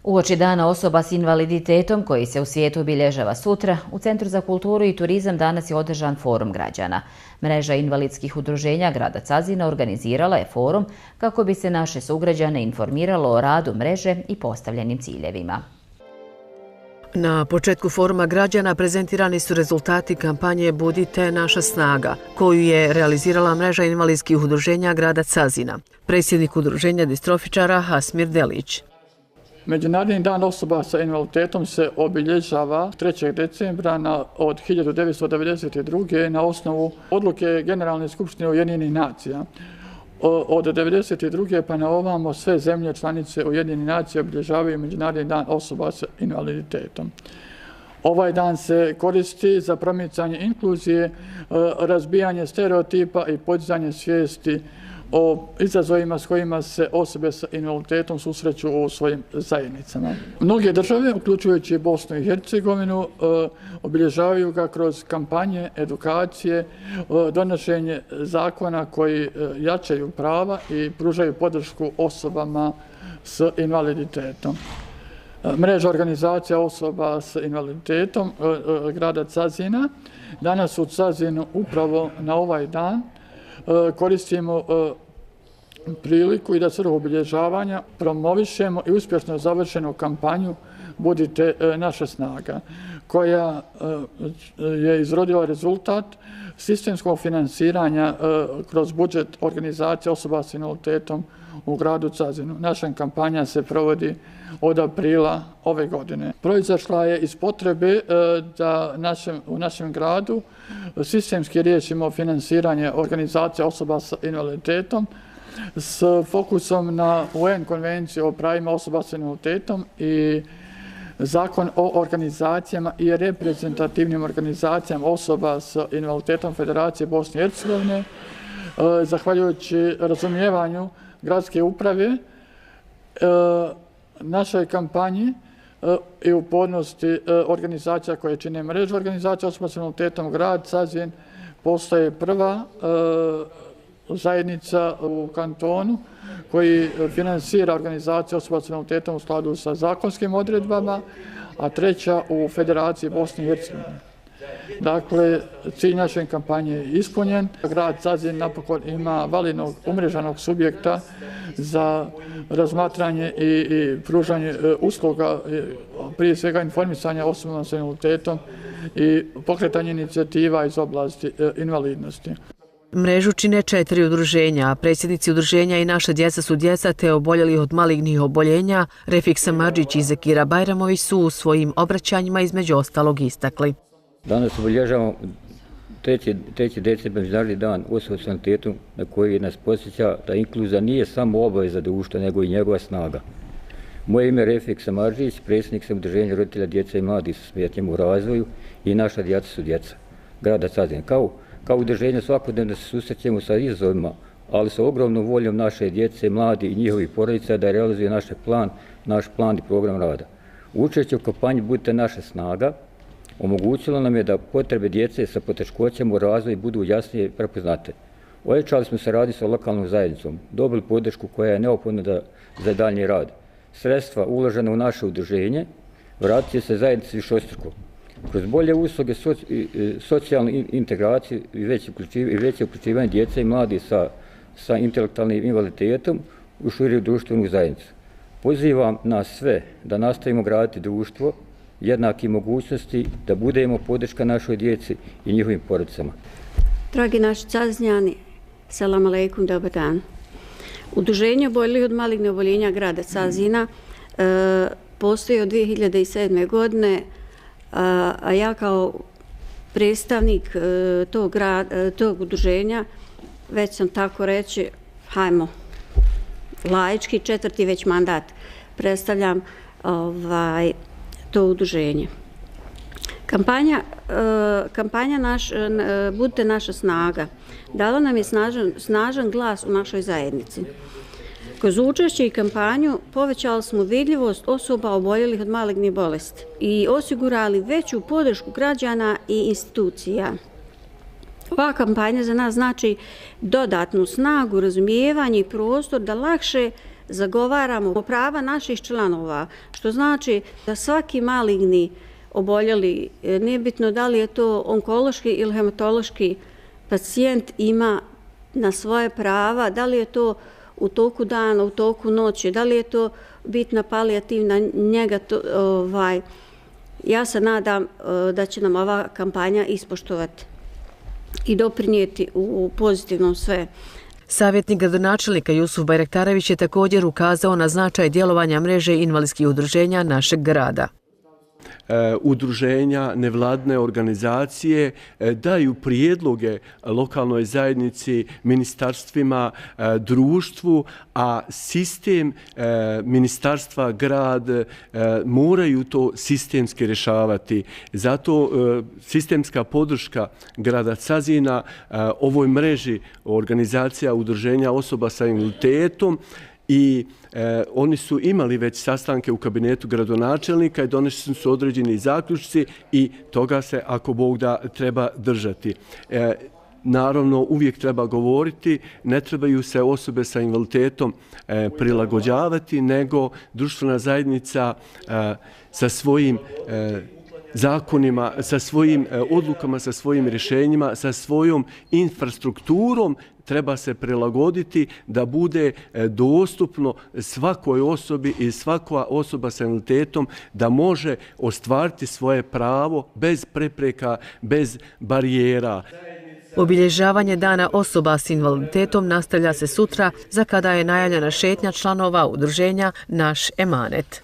Uoči Dana osoba s invaliditetom, koji se u svijetu obilježava sutra, u Centru za kulturu i turizam danas je održan forum građana. Mreža invalidskih udruženja grada Cazina organizirala je forum kako bi se naše sugrađane informiralo o radu mreže i postavljenim ciljevima. Na početku foruma građana prezentirani su rezultati kampanje Budite naša snaga, koju je realizirala mreža invalidskih udruženja grada Cazina. Predsjednik udruženja distrofičara Hasmir Delić. Međunarodni dan osoba sa invaliditetom se obilježava 3. decembra od 1992. na osnovu odluke Generalne skupštine Ujedinjenih nacija. Od 1992. pa na ovamo sve zemlje članice Ujedinjenih nacija obilježavaju Međunarodni dan osoba sa invaliditetom. Ovaj dan se koristi za promicanje inkluzije, razbijanje stereotipa i podizanje svijesti o izazovima s kojima se osobe sa invaliditetom susreću u svojim zajednicama. Mnoge države, uključujući Bosnu i Hercegovinu, obilježavaju ga kroz kampanje, edukacije, donošenje zakona koji jačaju prava i pružaju podršku osobama s invaliditetom. Mreža organizacija osoba s invaliditetom grada Cazina danas u Cazinu upravo na ovaj dan koristimo priliku i da svrhu obilježavanja promovišemo i uspješno završenu kampanju Budite naša snaga, koja je izrodila rezultat sistemskog finansiranja kroz budžet organizacije osoba s invaliditetom u gradu Cazinu. Naša kampanja se provodi od aprila ove godine. Proizašla je iz potrebe da u našem gradu sistemski riješimo finansiranje organizacije osoba s invaliditetom s fokusom na UN konvenciju o pravima osoba s invaliditetom i Zakon o organizacijama i reprezentativnim organizacijama osoba s invaliditetom Federacije Bosne i Hercegovine. Zahvaljujući razumijevanju gradske uprave, našoj kampanji i upornosti organizacija koje čine mrežu organizacija osoba s invaliditetom, grad Cazin postaje prva zajednica u kantonu koji finansira organizaciju osoba s invaliditetom u skladu sa zakonskim odredbama, a treća u Federaciji Bosne i Hercegovine. Dakle, cilj naše kampanje je ispunjen. Grad Cazin napokon ima validnog umrežanog subjekta za razmatranje i pružanje usluga, prije svega informisanja osobama s invaliditetom i pokretanje inicijativa iz oblasti invalidnosti. Mrežu čine 4 udruženja, a predsjednici udruženja I naša djeca su djeca te oboljeli od malignih oboljenja, Refik Samardžić I Zekira Bajramović su u svojim obraćanjima između ostalog istakli. Danas obilježavamo 3. decembar Međunarodni dan osoba s invaliditetom na koji nas podsjeća da inkluzija nije samo obaveza društva, nego I njegova snaga. Moje ime je Refik Samardžić, predsjednik sam udruženja roditelja djece I mladih sa smetnjama u razvoju I naša djeca su djeca grada Cazina. Kao udruženje svakodnevno se susrećemo sa izazovima, ali sa ogromnom voljom naše djece, mladi I njihovih porodica da realizuje naš plan I program rada. Učešće u kampanji Budite naša snaga omogućilo nam je da potrebe djece sa poteškoćama u razvoju budu jasnije prepoznate. Ojačali smo saradnju sa lokalnom zajednicom, dobili podršku koja je neophodna za daljnji rad. Sredstva uložena u naše udruženje vratit će se zajednici višestruko. Kroz bolje usluge, socijalnu integraciju I veće uključivanje djece I mladih sa intelektualnim invaliditetom u širu društvenu zajednicu. Pozivam nas sve da nastavimo graditi društvo jednakih mogućnosti, da budemo podrška našoj djeci I njihovim porodicama. Dragi naši Cazinjani, selam aleikum, dobar dan. Udruženje oboljelih od malignih oboljenja grada Cazina postoji od 2007. godine, a ja kao predstavnik tog udruženja, već sam tako reći, hajmo, laički 4. već mandat predstavljam to udruženje. Kampanja Budite naša snaga dala nam je snažan glas u našoj zajednici. Kroz učešće I kampanju povećali smo vidljivost osoba oboljelih od malignih bolesti I osigurali veću podršku građana I institucija. Ova kampanja za nas znači dodatnu snagu, razumijevanje I prostor da lakše zagovaramo prava naših članova, što znači da svaki maligni oboljeli, nije bitno da li je to onkološki ili hematološki pacijent, ima na svoje prava, da li je to u toku dana, u toku noći, da li je to bitna palijativna njega. Ja se nadam da će nam ova kampanja ispoštovati i doprinijeti u pozitivnom sve. Savjetnik gradonačelnika Jusuf Bajraktarević je također ukazao na značaj djelovanja mreže invalidskih udruženja našeg grada. Udruženja, nevladne organizacije daju prijedloge lokalnoj zajednici, ministarstvima, društvu, a sistem, ministarstva, grad moraju to sistemski rješavati. Zato sistemska podrška grada Cazina ovoj mreži organizacija udruženja osoba sa invaliditetom i oni su imali već sastanke u kabinetu gradonačelnika i doneseni su određeni zaključci i toga se, ako Bog da, treba držati. Naravno, uvijek treba govoriti, ne trebaju se osobe sa invaliditetom prilagođavati, nego društvena zajednica sa svojim zakonima, sa svojim odlukama, sa svojim rješenjima, sa svojom infrastrukturom treba se prilagoditi da bude dostupno svakoj osobi i svaka osoba sa invaliditetom da može ostvariti svoje pravo bez prepreka, bez barijera. Obilježavanje Dana osoba s invaliditetom nastavlja se sutra, za kada je najavljena šetnja članova udruženja Naš emanet.